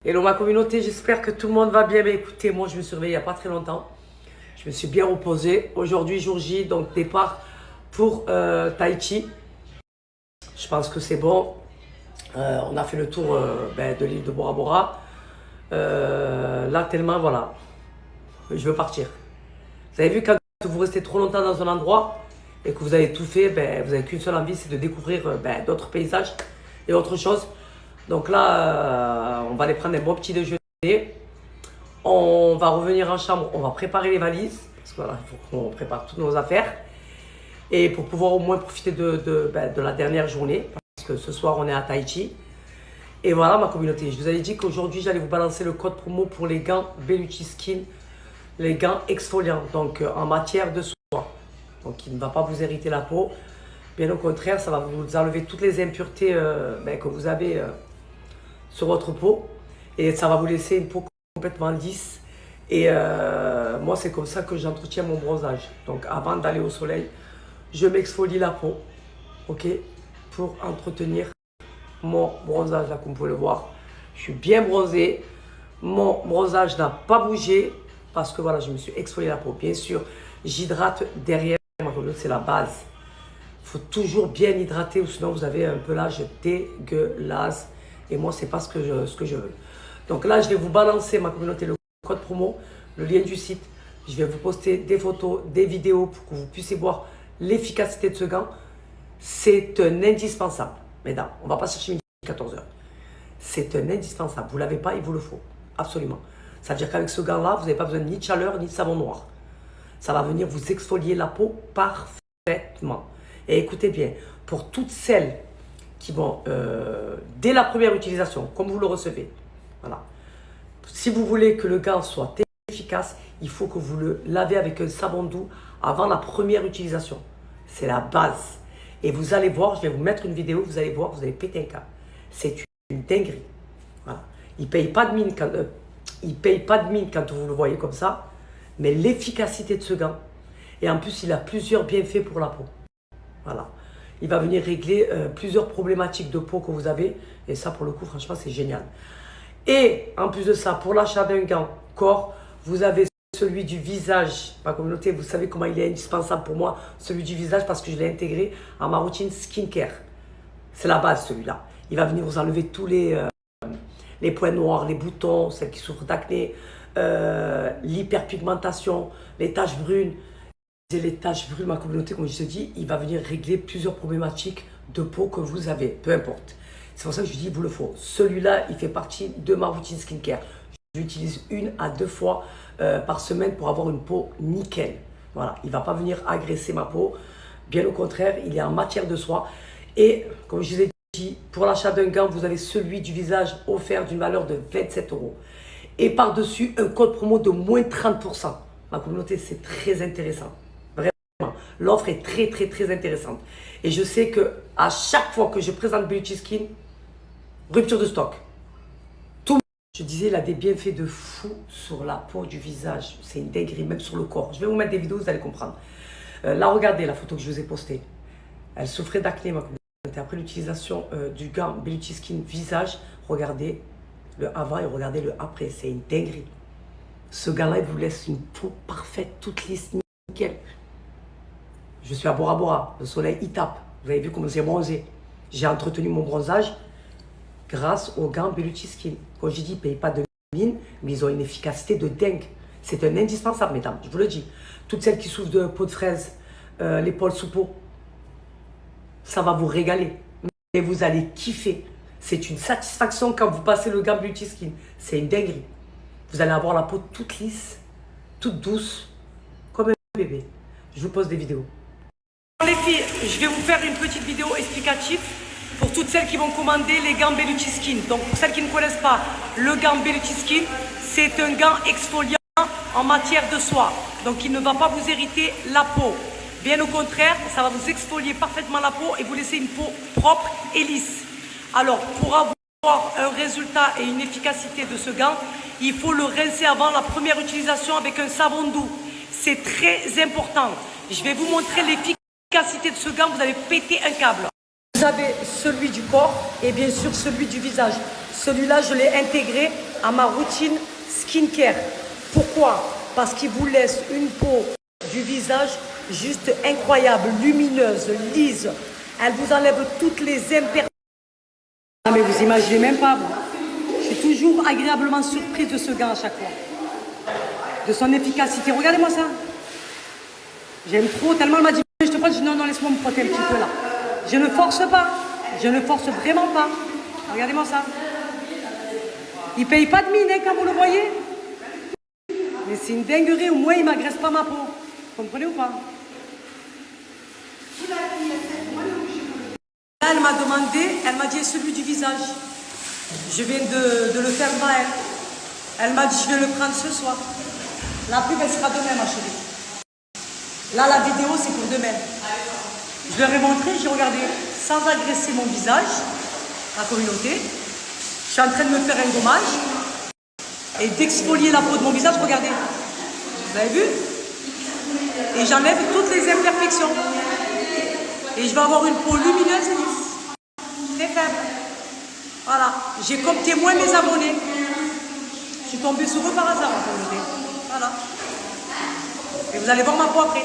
Hello ma communauté, j'espère que tout le monde va bien. Mais écoutez, moi je me suis réveillé il n'y a pas très longtemps. Je me suis bien reposé. Aujourd'hui, jour J, donc départ pour Tahiti. Je pense que c'est bon. On a fait le tour de l'île de Bora Bora. Là, tellement, voilà, je veux partir. Vous avez vu, quand vous restez trop longtemps dans un endroit et que vous avez tout fait, vous n'avez qu'une seule envie, c'est de découvrir d'autres paysages et autre chose. Donc là, on va aller prendre un bon petit déjeuner. On va revenir en chambre, on va préparer les valises. Parce que voilà, il faut qu'on prépare toutes nos affaires. Et pour pouvoir au moins profiter de la dernière journée. Parce que ce soir, on est à Tahiti. Et voilà ma communauté. Je vous avais dit qu'aujourd'hui, j'allais vous balancer le code promo pour les gants Bellucci Skin. Les gants exfoliants. Donc en matière de soie. Donc il ne va pas vous irriter la peau. Bien au contraire, ça va vous enlever toutes les impuretés que vous avez sur votre peau. Et ça va vous laisser une peau complètement lisse. Et moi, c'est comme ça que j'entretiens mon bronzage. Donc avant d'aller au soleil, je m'exfolie la peau, ok, pour entretenir mon bronzage. Là, comme vous pouvez le voir, je suis bien bronzé. Mon bronzage n'a pas bougé parce que voilà, je me suis exfolié la peau. Bien sûr, j'hydrate derrière. C'est la base. Il faut toujours bien hydrater ou sinon vous avez un pelage dégueulasse. Et moi, c'est pas ce que je veux. Donc là, je vais vous balancer, ma communauté, le code promo, le lien du site. Je vais vous poster des photos, des vidéos pour que vous puissiez voir l'efficacité de ce gant. C'est un indispensable. Mesdames, on ne va pas chercher midi 14h. C'est un indispensable. Vous ne l'avez pas, il vous le faut. Absolument. Ça veut dire qu'avec ce gant-là, vous n'avez pas besoin ni de chaleur, ni de savon noir. Ça va venir vous exfolier la peau parfaitement. Et écoutez bien, pour toutes celles qui vont, dès la première utilisation, comme vous le recevez, voilà. Si vous voulez que le gant soit efficace, il faut que vous le lavez avec un savon doux avant la première utilisation. C'est la base. Et vous allez voir, je vais vous mettre une vidéo, vous allez voir, vous allez péter un câble. C'est une dinguerie. Voilà. Il ne paye pas de mine quand vous le voyez comme ça, mais l'efficacité de ce gant, et en plus il a plusieurs bienfaits pour la peau. Voilà. Il va venir régler plusieurs problématiques de peau que vous avez, et ça pour le coup franchement c'est génial. Et en plus de ça, pour l'achat d'un gant corps, vous avez celui du visage. Ma communauté, vous savez comment il est indispensable pour moi, celui du visage, parce que je l'ai intégré à ma routine skincare. C'est la base, celui-là. Il va venir vous enlever tous les points noirs, les boutons, celles qui souffrent d'acné, l'hyperpigmentation, les taches brunes. Et les taches brunes, ma communauté, comme je te dis, il va venir régler plusieurs problématiques de peau que vous avez, peu importe. C'est pour ça que je dis, il vous le faut. Celui-là, il fait partie de ma routine skincare. Je l'utilise 1 à 2 fois par semaine pour avoir une peau nickel. Voilà, il ne va pas venir agresser ma peau. Bien au contraire, il est en matière de soie. Et comme je vous ai dit, pour l'achat d'un gant, vous avez celui du visage offert d'une valeur de 27 €. Et par-dessus, un code promo de moins 30%. Ma communauté, c'est très intéressant. L'offre est très très très intéressante. Et je sais que à chaque fois que je présente Bellucci Skin, rupture de stock. Tout. Je disais, il a des bienfaits de fou sur la peau du visage. C'est une dinguerie, même sur le corps. Je vais vous mettre des vidéos, vous allez comprendre. Là, regardez la photo que je vous ai postée. Elle souffrait d'acné, ma communauté. Après l'utilisation du gant Bellucci Skin visage, regardez le avant et regardez le après. C'est une dinguerie. Ce gant-là, il vous laisse une peau parfaite, toute lisse, nickel. Je suis à Bora Bora, le soleil il tape. Vous avez vu comment j'ai bronzé. J'ai entretenu mon bronzage grâce aux gants Bellucci Skin. Comme je dis, ils ne payent pas de mine, mais ils ont une efficacité de dingue. C'est un indispensable, mesdames, je vous le dis. Toutes celles qui souffrent de peau de fraise, l'épaule sous peau, ça va vous régaler. Et vous allez kiffer. C'est une satisfaction quand vous passez le gant Bellucci Skin. C'est une dinguerie. Vous allez avoir la peau toute lisse, toute douce, comme un bébé. Je vous pose des vidéos. Les filles, je vais vous faire une petite vidéo explicative pour toutes celles qui vont commander les gants Bellucci Skin. Donc pour celles qui ne connaissent pas, le gant Bellucci Skin, c'est un gant exfoliant en matière de soie. Donc il ne va pas vous irriter la peau. Bien au contraire, ça va vous exfolier parfaitement la peau et vous laisser une peau propre et lisse. Alors pour avoir un résultat et une efficacité de ce gant, il faut le rincer avant la première utilisation avec un savon doux. C'est très important. Je vais vous montrer l'efficacité de ce gant, vous allez péter un câble. Vous avez celui du corps et bien sûr celui du visage. Celui-là, je l'ai intégré à ma routine skincare. Pourquoi? Parce qu'il vous laisse une peau du visage juste incroyable, lumineuse, lisse. Elle vous enlève toutes les imperfections. Ah mais vous imaginez même pas, vous. Je suis toujours agréablement surprise de ce gars à chaque fois. De son efficacité. Regardez-moi ça. J'aime trop, tellement elle m'a dit, je te crois, je dis non, non, laisse-moi me frotter un petit peu là. Je ne force pas. Je ne force vraiment pas. Regardez-moi ça. Il paye pas de mine hein, quand vous le voyez. Mais c'est une dinguerie, au moins il m'agresse pas ma peau. Vous comprenez ou pas? Là, elle m'a demandé, elle m'a dit celui du visage. Je viens de le faire devant elle. Elle m'a dit je vais le prendre ce soir. La pub elle sera demain ma chérie. Là la vidéo c'est pour demain. Je leur ai montré, j'ai regardé sans agresser mon visage, la communauté. Je suis en train de me faire un gommage et d'exfolier la peau de mon visage, regardez. Vous avez vu? Et j'enlève toutes les imperfections. Et je vais avoir une peau lumineuse et lisse. Très faible. Voilà. J'ai comme témoin mes abonnés. Je suis tombée sur eux par hasard en communauté. Voilà. Et vous allez voir ma peau après.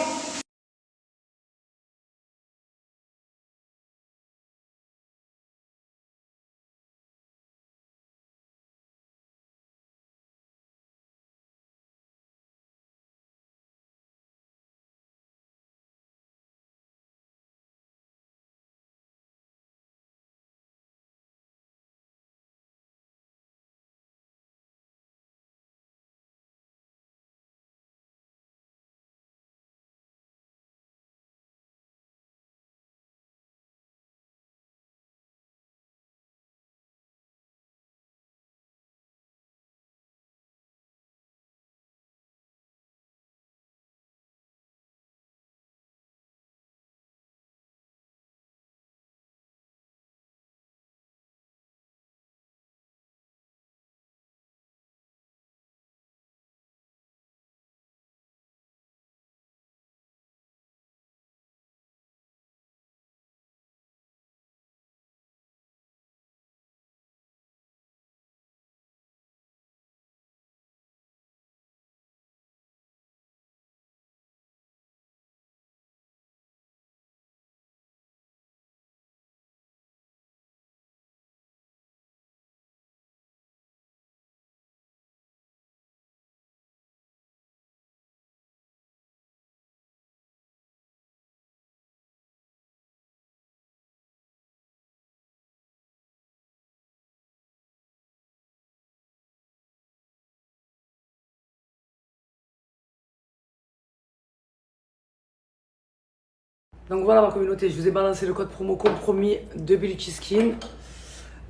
Donc voilà ma communauté, je vous ai balancé le code promo compromis de Beauty Skin.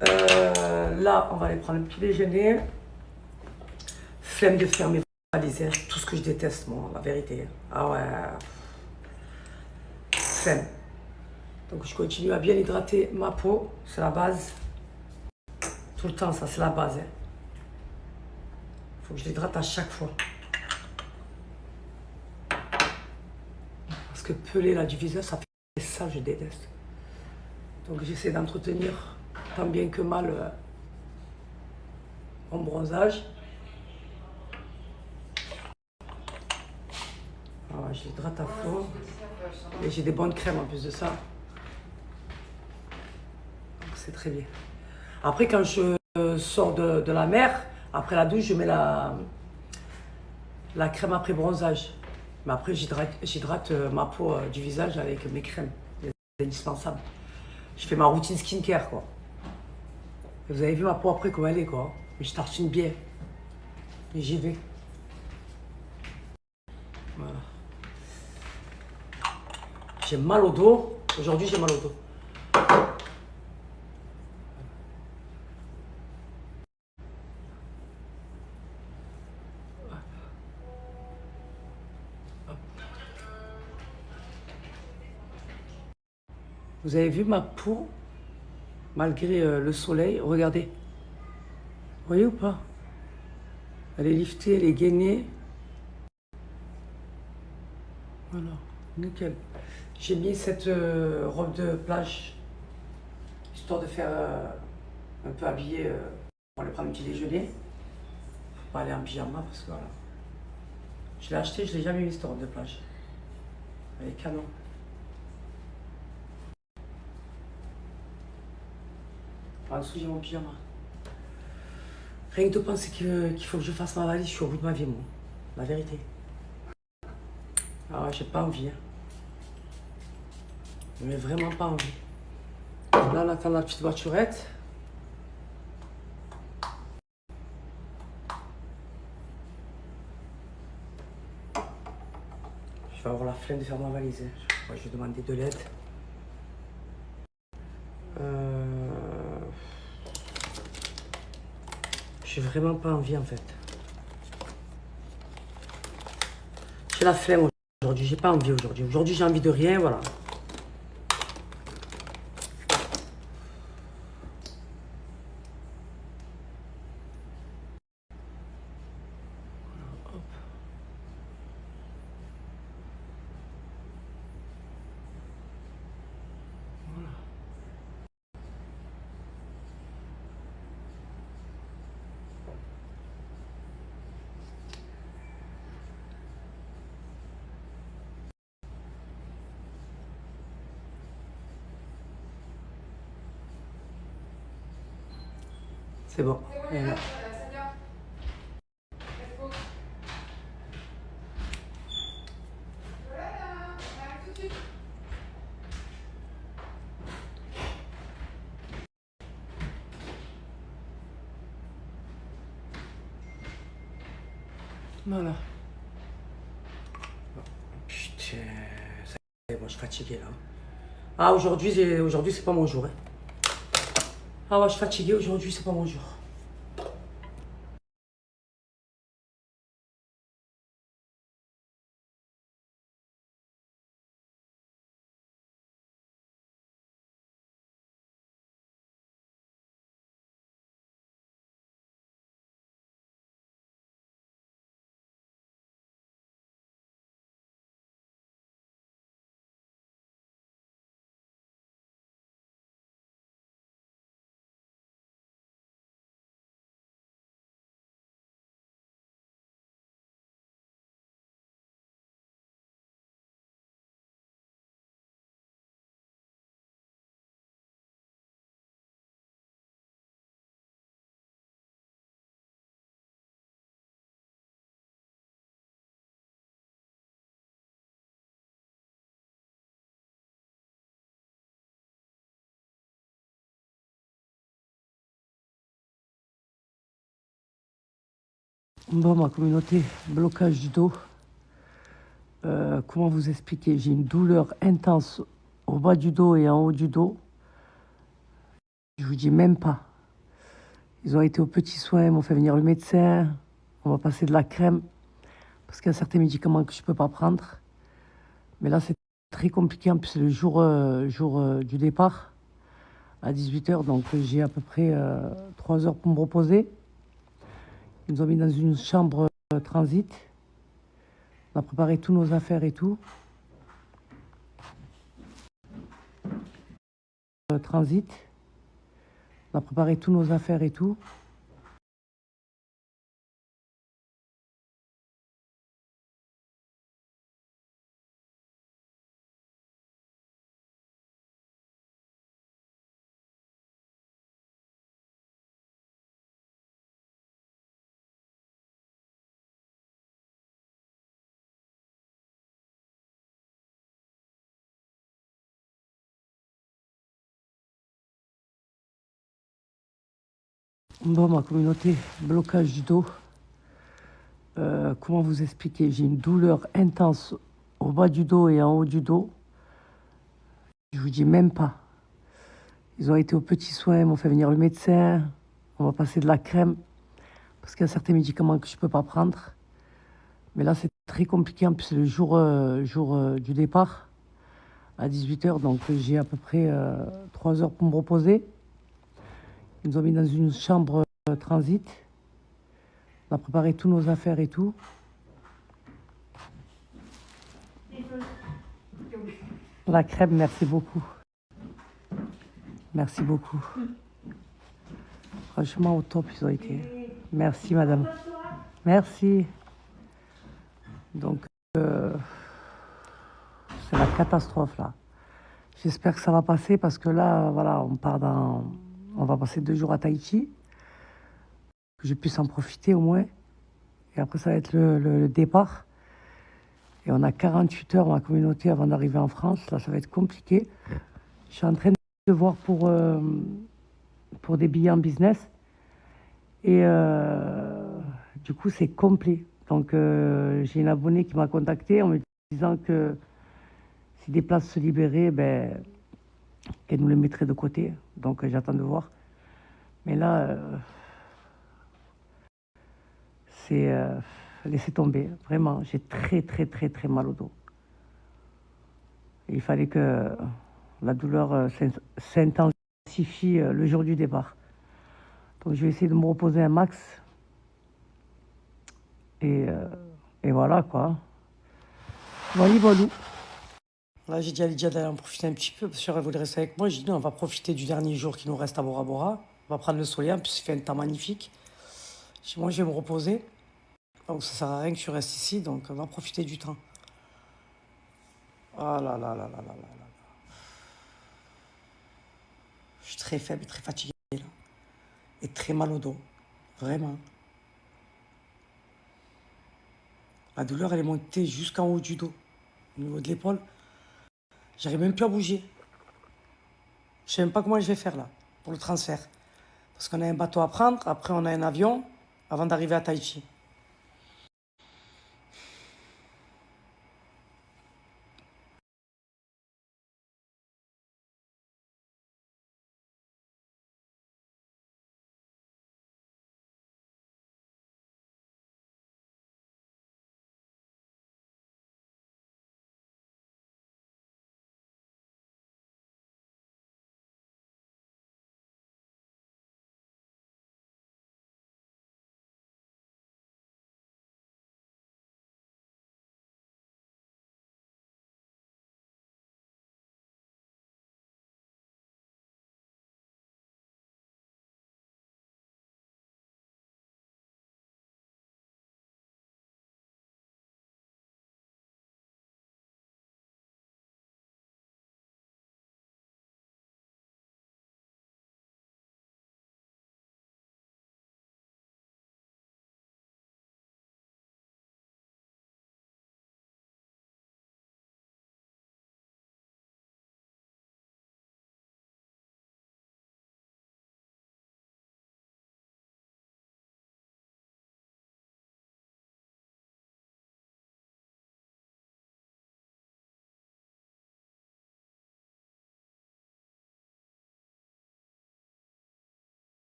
Là, on va aller prendre un petit déjeuner. Flemme de faire mes valises, hein. Tout ce que je déteste, moi, la vérité. Ah ouais. Flemme. Donc je continue à bien hydrater ma peau, c'est la base. Tout le temps, ça, c'est la base. Il faut que je l'hydrate à chaque fois. Parce que peler là du visage, ça fait ça, je déteste. Donc j'essaie d'entretenir tant bien que mal mon bronzage. Alors, j'hydrate à fond. Et j'ai des bonnes crèmes en plus de ça. Donc c'est très bien. Après, quand je sors de la mer, après la douche, je mets la crème après bronzage. Mais après, j'hydrate ma peau du visage avec mes crèmes. C'est indispensable. Je fais ma routine skincare, quoi. Et vous avez vu ma peau après comment elle est, quoi. Mais je tartine bien. Et j'y vais. Voilà. J'ai mal au dos. Aujourd'hui, j'ai mal au dos. Vous avez vu ma peau, malgré le soleil, regardez. Vous voyez ou pas? Elle est liftée, elle est gainée. Voilà, nickel. J'ai mis cette robe de plage, histoire de faire un peu habillé pour aller prendre un petit déjeuner. peux pas aller en pyjama parce que voilà. Je l'ai acheté, je l'ai jamais mis ce robe de plage. Elle est canon. En dessous, j'ai mon pyjama. Rien que de penser qu'il faut que je fasse ma valise, je suis au bout de ma vie, moi. La vérité. Ah ouais, j'ai pas envie. Hein. Mais vraiment pas envie. Là, on attend la petite voiturette. Je vais avoir la flemme de faire ma valise. Hein. Moi, je vais demander de l'aide. J'ai vraiment pas envie en fait. J'ai la flemme aujourd'hui, j'ai pas envie aujourd'hui. Aujourd'hui, j'ai envie de rien, voilà. C'est bon. Voilà. Voilà. Putain, ça y est, moi je suis fatigué là. Ah, aujourd'hui, c'est pas mon jour. Hein. Ah ouais, je suis fatigué aujourd'hui, c'est pas mon jour. Bon, ma communauté, blocage du dos. Comment vous expliquer? J'ai une douleur intense au bas du dos et en haut du dos. Je vous dis même pas. Ils ont été aux petits soins, ils m'ont fait venir le médecin. On va passer de la crème. Parce qu'il y a certains médicaments que je ne peux pas prendre. Mais là, c'est très compliqué. En plus, c'est le jour du départ à 18h. Donc, j'ai à peu près 3 heures pour me reposer. Ils nous ont mis dans une chambre transit. On a préparé tous nos affaires et tout. Transit. On a préparé tous nos affaires et tout. Bon, ma communauté, blocage du dos. Comment vous expliquer? J'ai une douleur intense au bas du dos et en haut du dos. Je vous dis même pas. Ils ont été aux petits soins, ils m'ont fait venir le médecin. On va passer de la crème. Parce qu'il y a certains médicaments que je ne peux pas prendre. Mais là, c'est très compliqué. En plus, c'est le jour du départ à 18h. Donc, j'ai à peu près 3 heures pour me reposer. Ils nous ont mis dans une chambre transit. On a préparé tous nos affaires et tout. La crème, merci beaucoup. Merci beaucoup. Franchement, au top, ils ont été. Merci, madame. Merci. Donc, c'est la catastrophe là. J'espère que ça va passer parce que là, voilà, on va passer 2 jours à Tahiti, que je puisse en profiter au moins. Et après, ça va être le départ. Et on a 48 heures dans la communauté avant d'arriver en France. Là, ça va être compliqué. Je suis en train de voir pour des billets en business. Et du coup, c'est complet. Donc, j'ai une abonnée qui m'a contacté en me disant que si des places se libéraient, ben, qu'elle nous les mettrait de côté. Donc, j'attends de voir. Mais là, c'est laisser tomber. Vraiment, j'ai très, très, très, très mal au dos. Et il fallait que la douleur s'intensifie le jour du départ. Donc, je vais essayer de me reposer un max. Et, euh, et voilà, quoi. Voilà, voilà. Là, j'ai dit à Lydia d'aller en profiter un petit peu parce qu'elle voulait rester avec moi. J'ai dit non, on va profiter du dernier jour qui nous reste à Bora Bora. On va prendre le soleil, en plus il fait un temps magnifique. J'ai dit, moi, je vais me reposer. Donc, ça sert à rien que tu restes ici. Donc, on va profiter du temps. Ah là là là là là là là. Je suis très faible, très fatigué là. Et très mal au dos. Vraiment. La douleur, elle est montée jusqu'en haut du dos. Au niveau de l'épaule. J'arrive même plus à bouger. Je sais même pas comment je vais faire là. Pour le transfert. Parce qu'on a un bateau à prendre. Après, on a un avion. Avant d'arriver à Tahiti.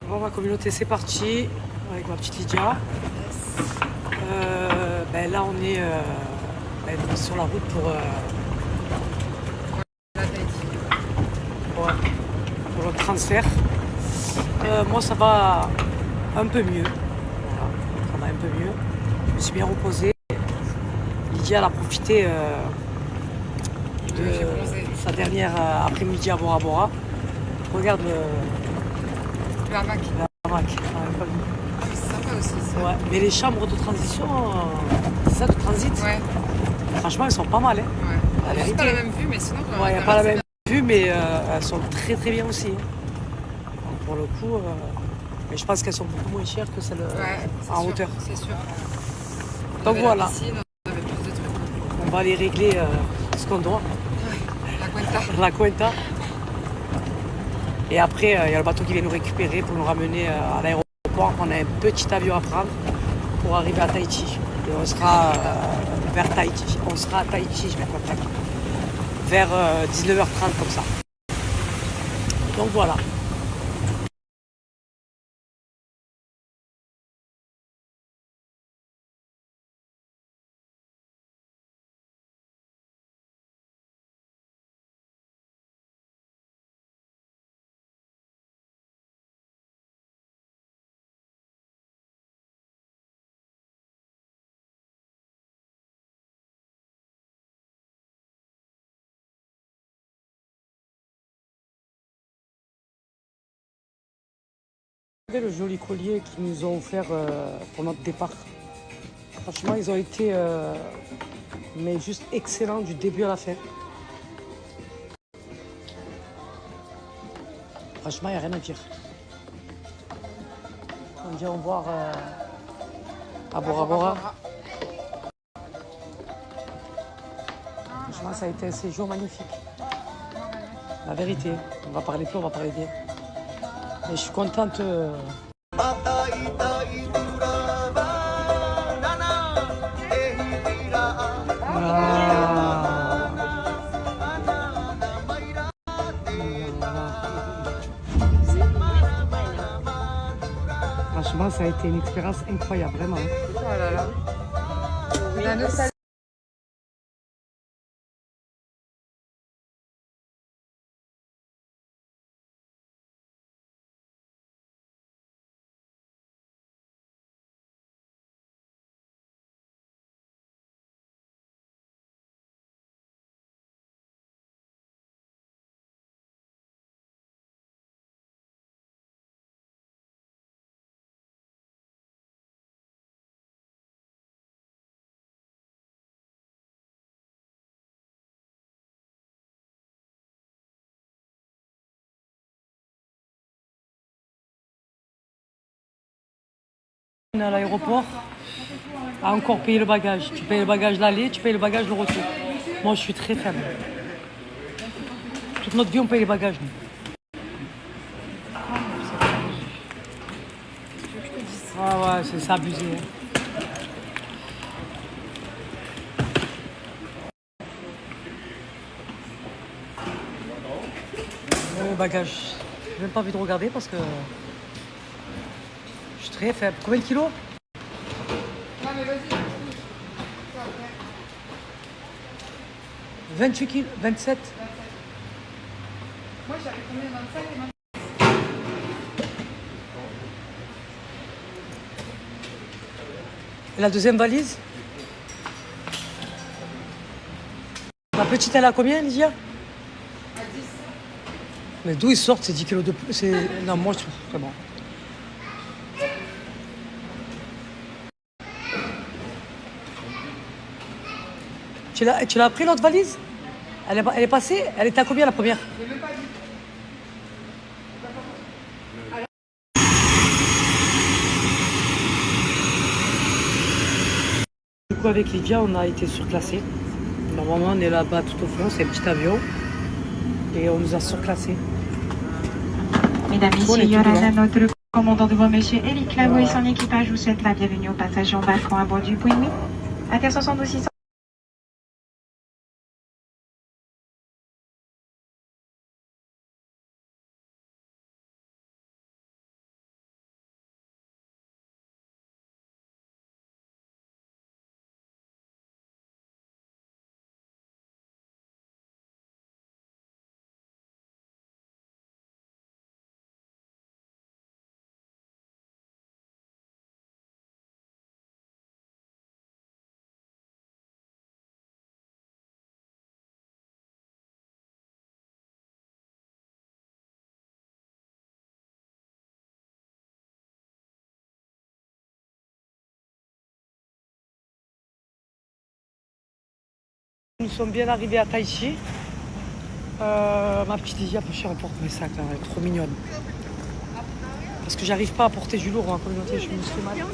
Bon, ma communauté, c'est parti. Avec ma petite Lydia. Ben là, on est sur la route pour le transfert. Moi, ça va un peu mieux. Voilà, ça va un peu mieux. Je me suis bien reposée. Lydia, elle a profité de sa dernière après-midi à Bora Bora. Regarde Le hamac. le hamac. C'est sympa aussi ça. Ouais. Mais les chambres de transition, c'est ça, de transit, Ouais, franchement, elles sont pas mal. Hein. ouais. La Juste pas vérité. la même vue, mais sinon, Ouais, il n'y a pas la même vue, mais elles sont très très bien aussi. Hein. Donc, pour le coup, mais je pense qu'elles sont beaucoup moins chères que celles Ouais, en sûr, hauteur. c'est sûr. On Donc avait voilà, la piscine, on avait plus de trucs. on va aller régler ce qu'on doit, Ouais, la cuenta. la cuenta. Et après, il y a le bateau qui vient nous récupérer pour nous ramener à l'aéroport. On a un petit avion à prendre pour arriver à Tahiti. Et on sera vers Tahiti. On sera à Tahiti, je vais compter, vers 19h30 comme ça. Donc voilà. Le joli collier qu'ils nous ont offert pour notre départ. Franchement, ils ont été mais juste excellents du début à la fin. Franchement, il n'y a rien à dire. On vient voir à Bora Bora. Franchement, ça a été un séjour magnifique. La vérité, on va parler peu, on va parler bien. Mais je suis contente. Franchement, ça a été une expérience incroyable, vraiment. Oh là là. La nostalgie. À l'aéroport, à encore payer le bagage. Tu payes le bagage l'aller, tu payes le bagage le retour. Moi, je suis très faible. Toute notre vie, on paye les bagages, nous. Ah ouais, c'est abusé. Hein. Le bagage, j'ai même pas envie de regarder parce que je suis très faible. Combien de kilos? Non mais vas-y. 28 kilos, 27. Moi j'avais combien 25 et 25. Et la deuxième valise? La petite, elle a combien, Lydia? À 10. Mais d'où ils sortent ces 10 kilos de plus? Non, moi, je trouve vraiment. Tu l'as pris, l'autre valise? Elle est passée? Elle était à combien, la première? J'ai même pas dit. Du coup, avec Lydia, on a été surclassés. Normalement, on est là-bas tout au fond, c'est un petit avion. Et on nous a surclassés. Mesdames, On est Messieurs, tous Yorana, là. notre commandant de bord, Monsieur Éric Lavo et son équipage vous souhaite la bienvenue aux passagers embarquant à bord du Puimi. À terre 72 600. Nous sommes bien arrivés à Tahiti. Ma petite Lydia, je emporte mes sacs, là, elle est trop mignonne. Parce que j'arrive pas à porter du lourd en communauté, je me suis mal.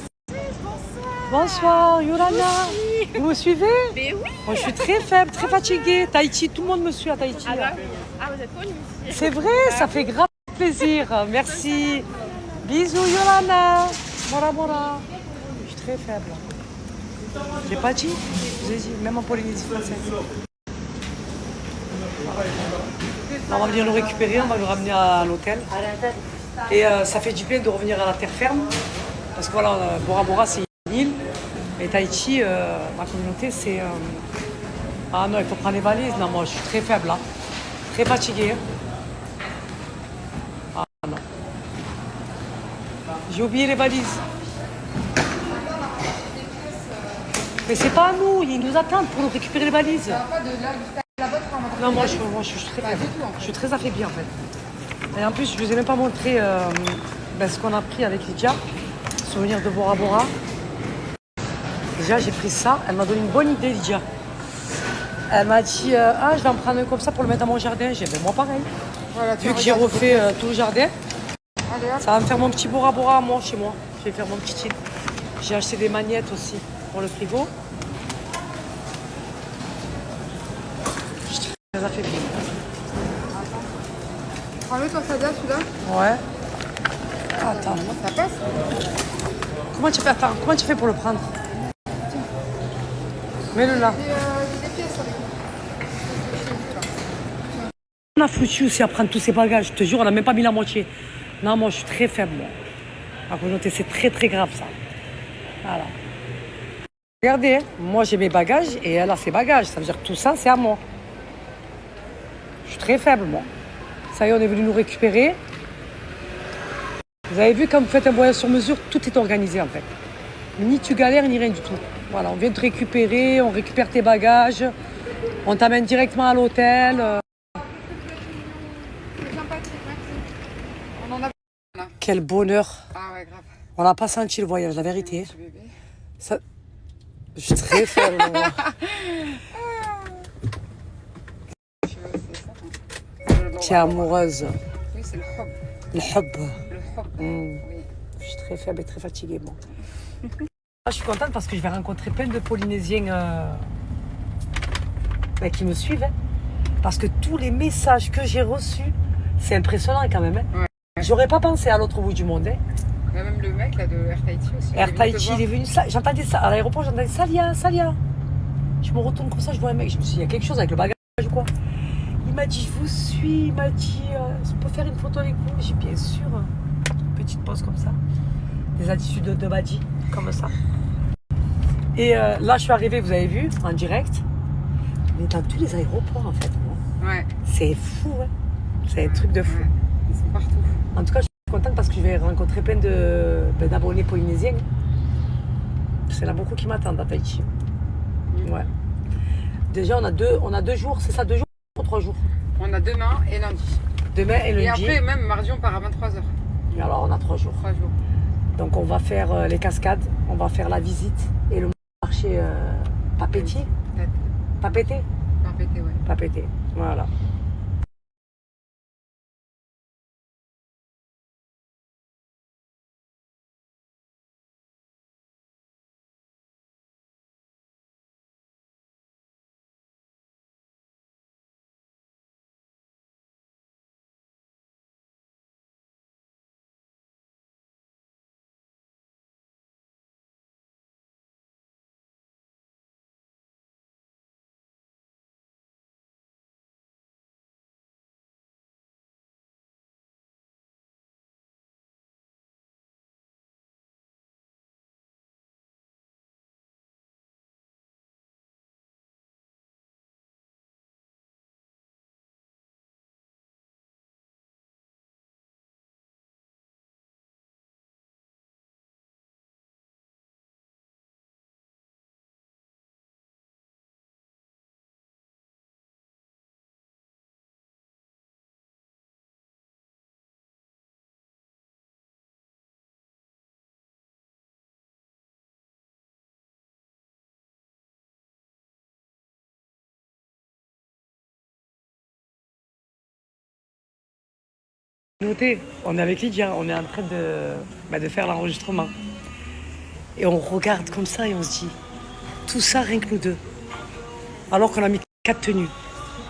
Bonsoir, Yolana. Vous me suivez? Mais oui. Moi, je suis très faible, très fatiguée. Tahiti, tout le monde me suit à Tahiti. Ah bah oui. Ah, vous êtes connus ici. C'est vrai, ça fait grave plaisir. Merci. Bisous, Yolana. Mora mora. Je suis très faible. Je l'ai pas dit? Je vous ai dit, même en Polynésie française. On va venir le récupérer, on va le ramener à l'hôtel. Et ça fait du bien de revenir à la terre ferme. Parce que voilà, Bora Bora, c'est une île. Et Tahiti, ma communauté, c'est... Ah non, il faut prendre les valises. Non, moi, je suis très faible, là. Très fatiguée. Ah non. J'ai oublié les valises. Mais c'est pas à nous, ils nous attendent pour nous récupérer les valises. Pas de là jusqu'à la vôtre. Non, moi, je suis très faible. Je suis très affaiblie, en fait. Et en plus, je ne vous ai même pas montré ce qu'on a pris avec Lydia, souvenir de Bora Bora. Déjà, j'ai pris ça. Elle m'a donné une bonne idée, Lydia. Elle m'a dit, je vais en prendre un comme ça pour le mettre dans mon jardin. J'ai dit, ben, moi pareil. Voilà, Vu que j'ai refait tout le jardin, Allez, hop. ça va me faire mon petit Bora Bora à moi, chez moi. Je vais faire mon petit île. J'ai acheté des magnettes aussi pour le frigo. Je suis très affaiblie. Prends-le, toi, Sadia, celui-là. Ouais. Attends. Ça passe. Comment tu fais, attends, comment tu fais pour le prendre? Mets-le là. Et il y a des pièces avec nous. On a foutu aussi à prendre tous ces bagages. Je te jure, on n'a même pas mis la moitié. Non, moi, je suis très faible, moi. La communauté, c'est très, très grave, ça. Voilà. Regardez, hein, moi, j'ai mes bagages et elle a ses bagages. Ça veut dire que tout ça, c'est à moi. Je suis très faible, moi. Ça y est, on est venu nous récupérer. Vous avez vu, quand vous faites un voyage sur mesure, tout est organisé, en fait. Ni tu galères, ni rien du tout. Voilà, on vient te récupérer, on récupère tes bagages, on t'amène directement à l'hôtel. C'est sympathique, merci. On en a. Quel bonheur. Ah ouais, grave. On n'a pas senti le voyage, la vérité. Petit bébé. Ça... Je suis très faible, moi. C'est ça. Hein. Tu es amoureuse. Oui, c'est le hub. Le hub. Le hub. Mm. Oui. Je suis très faible et très fatiguée, moi. Je suis contente parce que je vais rencontrer plein de Polynésiens qui me suivent. Hein. Parce que tous les messages que j'ai reçus, c'est impressionnant quand même. Hein. Ouais. J'aurais pas pensé à l'autre bout du monde. Hein. Bah, même le mec là de Air Tahiti aussi. Air Tahiti, il est venu. J'entendais ça à l'aéroport, j'entendais Salia, Salia. Je me retourne comme ça, je vois un mec. Je me suis dit, il y a quelque chose avec le bagage ou quoi. Il m'a dit, je vous suis. Il m'a dit, je peux faire une photo avec vous. J'ai dit, bien sûr. Petite pause comme ça. Des attitudes de Badi, comme ça. Et là, je suis arrivée, vous avez vu, en direct. Mais dans tous les aéroports, en fait. Ouais. C'est fou, hein. C'est un truc de fou. Ouais. Ils sont partout. En tout cas, je suis contente parce que je vais rencontrer plein d'abonnés polynésiens. C'est là beaucoup qui m'attendent à Tahiti. Ouais. Déjà, on a deux jours, c'est ça, 2 jours ou 3 jours? On a demain et lundi. Demain et lundi. Et après, même mardi, on part à 23h. Et alors, on a 3 jours. 3 jours. Donc, on va faire les cascades, on va faire la visite et le marché Papétier. Papété? Papété, ouais. Papété, voilà. Notez, on est avec Lydia, on est en train de faire l'enregistrement. Et on regarde comme ça et on se dit, tout ça rien que nous deux. Alors qu'on a mis 4 tenues.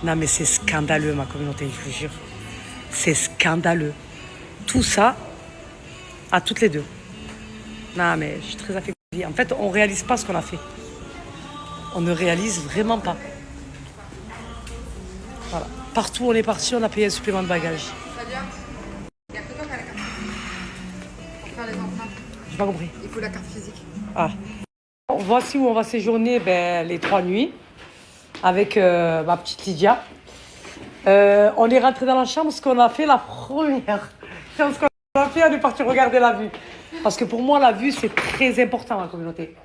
Non mais c'est scandaleux ma communauté, je vous jure. C'est scandaleux. Tout ça, à toutes les deux. Non mais je suis très affectée. En fait, on réalise pas ce qu'on a fait. On ne réalise vraiment pas. Voilà. Partout où on est parti, on a payé un supplément de bagages. Sadia, il n'y a que toi qui as la carte physique. Pour faire les empreintes, J'ai pas compris. il faut la carte physique. Ah. Voici où on va séjourner les 3 nuits avec ma petite Lydia. On est rentré dans la chambre, ce qu'on a fait la première. Ce qu'on a fait, on est parti regarder la vue. Parce que pour moi, la vue, c'est très important dans la communauté.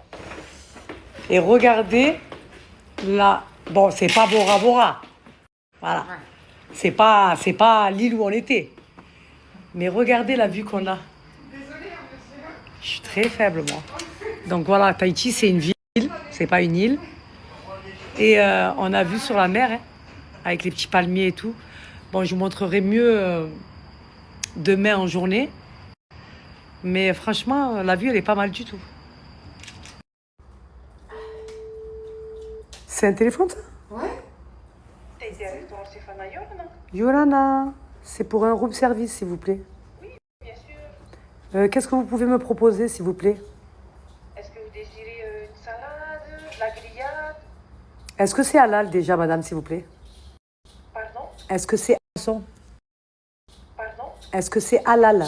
Et regardez là. Bon, c'est pas Bora Bora. Voilà. Ouais. C'est pas l'île où on était. Mais regardez la vue qu'on a. Je suis très faible, moi. Donc voilà, Tahiti, c'est une ville, c'est pas une île. Et on a vu sur la mer, hein, avec les petits palmiers et tout. Bon, je vous montrerai mieux demain en journée. Mais franchement, la vue, elle est pas mal du tout. C'est un téléphone, ça? Ouais. Yolana, c'est pour un room service, s'il vous plaît. Oui, bien sûr. Qu'est-ce que vous pouvez me proposer, s'il vous plaît? Est-ce que vous désirez une salade, de la grillade? Est-ce que c'est halal déjà, madame, s'il vous plaît? Pardon? Est-ce que c'est halal? Pardon? Est-ce que c'est halal?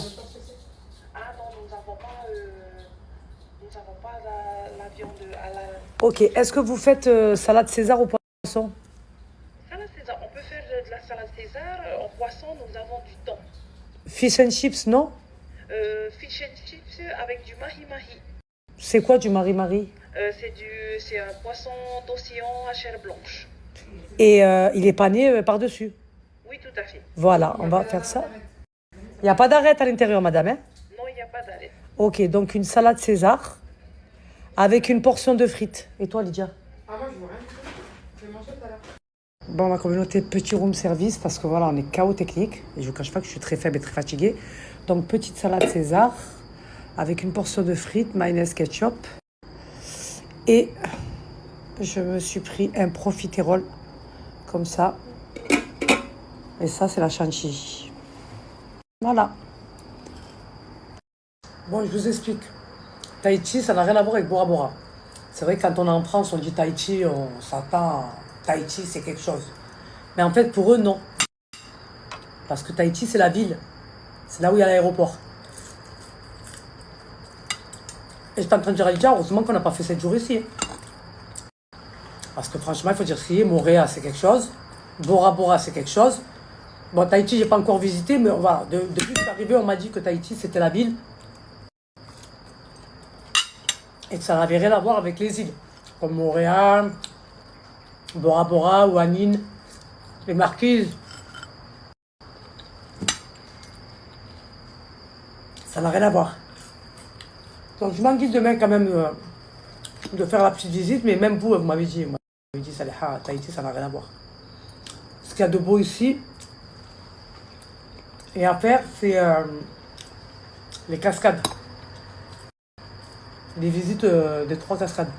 Ah non, nous n'avons pas la viande à la Ok, est-ce que vous faites salade César au poisson? salade César. On peut faire de la salade César. En poisson, nous avons du thon. Fish and chips, non? Fish and chips avec du mahi-mahi. C'est quoi du mari-mari? C'est un poisson d'océan à chair blanche. Et il est pané par-dessus. Oui, tout à fait. Voilà, on va faire ça. Il n'y a pas d'arête à l'intérieur, madame, hein? Non, il n'y a pas d'arrêt. Ok, donc une salade César avec une portion de frites. Et toi, Lydia? Ah, moi, je veux rien du tout. Je vais manger tout à l'heure. Bon, on va communauté petit room service parce que voilà, on est KO technique. Et je ne vous cache pas que je suis très faible et très fatiguée. Donc, petite salade César avec une portion de frites, mayonnaise, ketchup. Et je me suis pris un profiterole comme ça. Et ça, c'est la chantilly. Voilà. Bon, je vous explique. Tahiti, ça n'a rien à voir avec Bora Bora. C'est vrai que quand on est en France, on dit Tahiti, on s'attend à Tahiti, c'est quelque chose. Mais en fait, pour eux, non. Parce que Tahiti, c'est la ville. C'est là où il y a l'aéroport. Et j'étais en train de dire à Lydia, heureusement qu'on n'a pas fait 7 jours ici. Parce que franchement, il faut dire ce qu'il y a. Montréal, c'est quelque chose. Bora Bora, c'est quelque chose. Bon, Tahiti, je n'ai pas encore visité, mais voilà, depuis que je suis arrivé, on m'a dit que Tahiti, c'était la ville. Et que ça n'avait rien à voir avec les îles. Comme Montréal, Bora Bora ou Anine, les Marquises. Ça n'a rien à voir. Donc je m'en guide demain quand même de faire la petite visite, mais même vous m'avez dit, Saliha, Tahiti, ça n'a rien à voir. Ce qu'il y a de beau ici et à faire, c'est les cascades. Les visites des 3 cascades.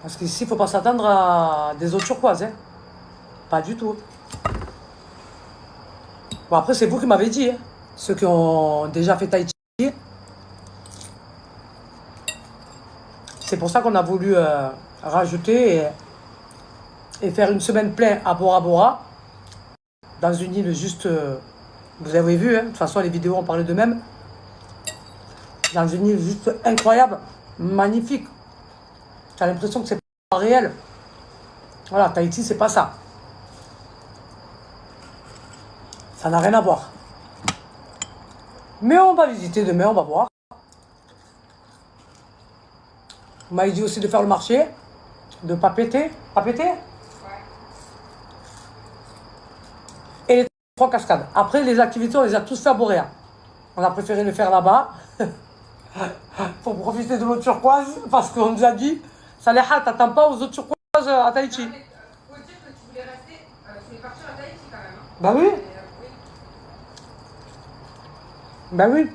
Parce qu'ici, il ne faut pas s'attendre à des eaux turquoises. Hein. Pas du tout. Bon, après, c'est vous qui m'avez dit. Hein. Ceux qui ont déjà fait Tahiti. C'est pour ça qu'on a voulu rajouter et faire une semaine pleine à Bora Bora. Dans une île juste... vous avez vu, hein, de toute façon, les vidéos en parlaient d'eux-mêmes. Dans une île juste incroyable, magnifique. Tu as l'impression que c'est pas réel. Voilà, Tahiti, c'est pas ça. Ça n'a rien à voir. Mais on va visiter demain, on va voir. On m'a dit aussi de faire le marché, de pas péter. Pas péter? Ouais. Et les 3 cascades. Après, les activités, on les a tous fait à Boréa. On a préféré les faire là-bas. Pour profiter de l'eau turquoise, parce qu'on nous a dit, Saliha, t'attends pas aux eaux turquoises à Tahiti. Il faut dire que tu voulais rester, tu voulais partir à Tahiti quand même. Hein. Bah oui. Oui. Bah oui.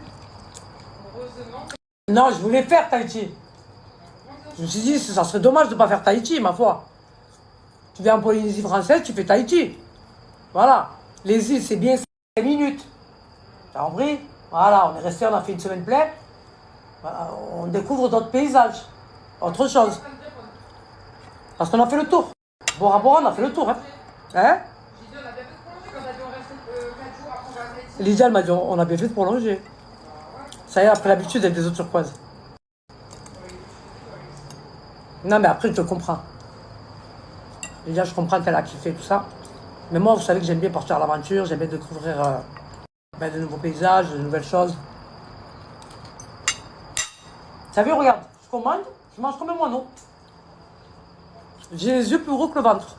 Heureusement. Non, je voulais faire Tahiti. Je me suis dit, ça serait dommage de ne pas faire Tahiti, ma foi. Tu viens en Polynésie française, tu fais Tahiti. Voilà. Les îles, c'est bien 5 minutes. T'as compris? Voilà, on est resté, on a fait une semaine pleine. Voilà, on découvre d'autres paysages. Autre chose. Parce qu'on a fait le tour. Bora Bora, on a fait le tour. Hein? Hein? J'ai dit, on a bien fait de prolonger quand on a dit on reste 4 jours après on va à Tahiti. Lydia, elle m'a dit, on a bien fait de prolonger. Ça y est, après l'habitude avec des eaux turquoises. Non, mais après, je te comprends. Lydia, je comprends qu'elle a kiffé tout ça. Mais moi, vous savez que j'aime bien partir à l'aventure, j'aime bien découvrir de nouveaux paysages, de nouvelles choses. T'as vu, regarde, je commande, je mange comme un moineau. J'ai les yeux plus gros que le ventre.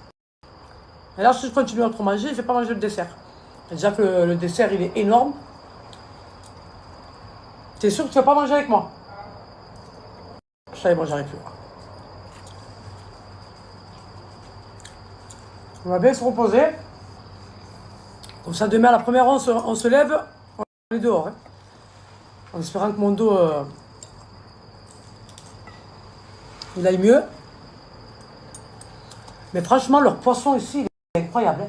Et là, si je continue à trop manger, je vais pas manger le dessert. Et déjà que le dessert, il est énorme. T'es sûr que tu vas pas manger avec moi? Je savais, moi j'arrive plus. On va bien se reposer. Comme ça, demain à la première, on se lève, on est dehors. Hein. En espérant que mon dos, il aille mieux. Mais franchement, leur poisson ici, il est incroyable. Hein.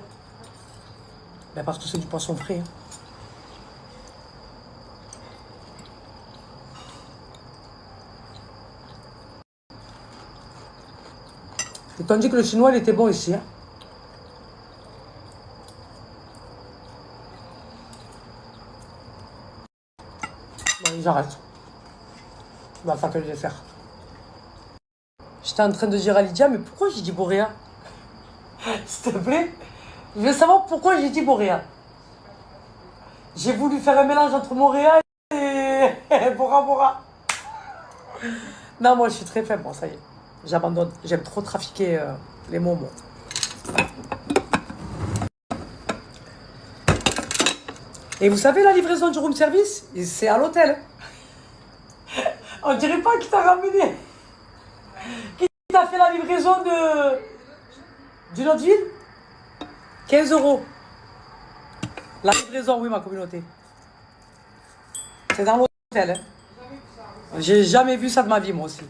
Ben parce que c'est du poisson frais. Hein. Et tandis que le chinois, il était bon ici. Hein. Bon, j'arrête. On va faire que le dessert. J'étais en train de dire à Lydia, mais pourquoi j'ai dit Boréa? S'il te plaît, je veux savoir pourquoi j'ai dit Boréa. J'ai voulu faire un mélange entre Montréal et Bora Bora. Non, moi je suis très faible, bon ça y est. J'abandonne. J'aime trop trafiquer les mots, moi. Et vous savez, la livraison du room service, c'est à l'hôtel. On dirait pas qui t'a ramené. Qui t'a fait la livraison d'une autre ville? 15 €. La livraison, oui, ma communauté. C'est dans l'hôtel. Hein. J'ai jamais vu ça de ma vie, moi aussi.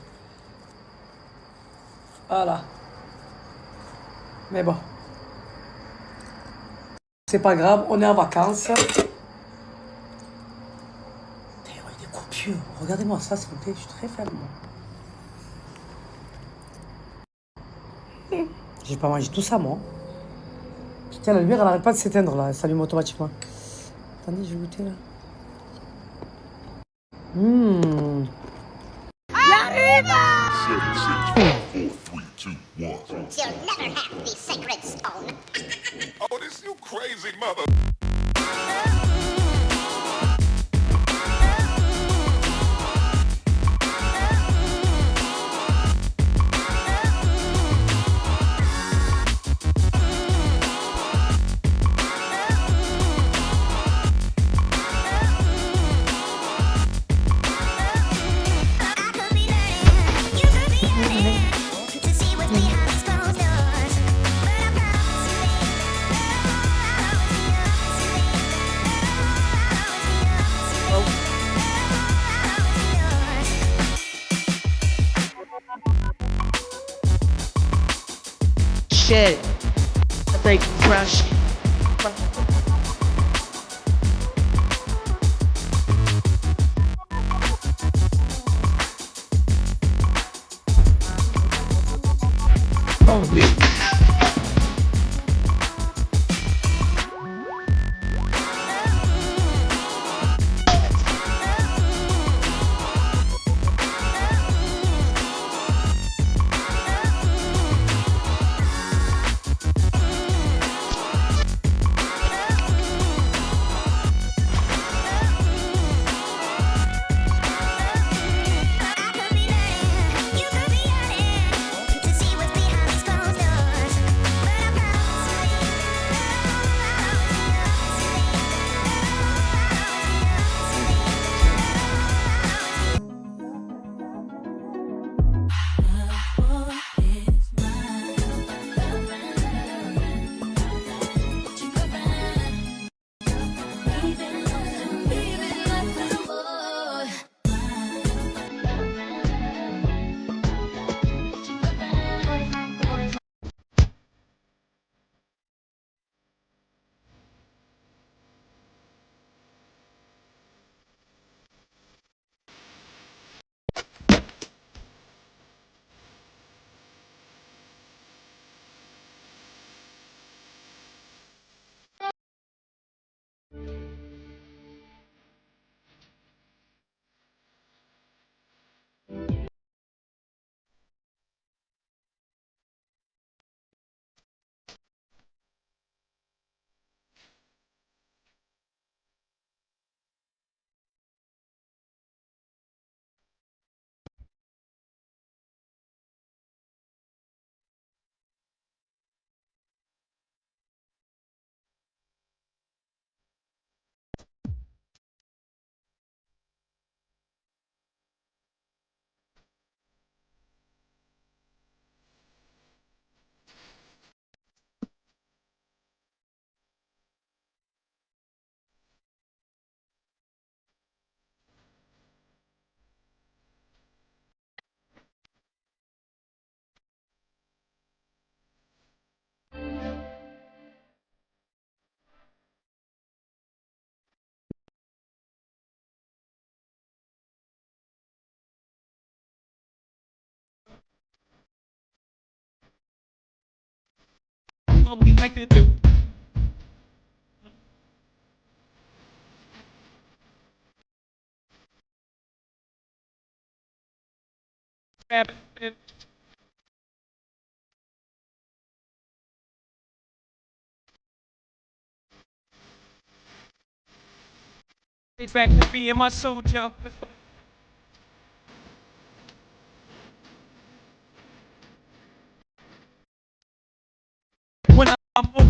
Voilà. Mais bon. C'est pas grave, on est en vacances. Des coupures. Regardez-moi ça, s'il vous plaît. Je suis très faible, moi. J'ai pas mangé tout ça, moi. Putain, la lumière, elle arrête pas de s'éteindre, là. Elle s'allume automatiquement. Attendez, je vais goûter, là. You'll never have the sacred stone. Oh, this you crazy mother. I could be learning, you could be learning to see with me how these closed doors. But I promise you, Shit. That's like fresh. what we like to do. Rap it. It's back to being my soldier. When I'm on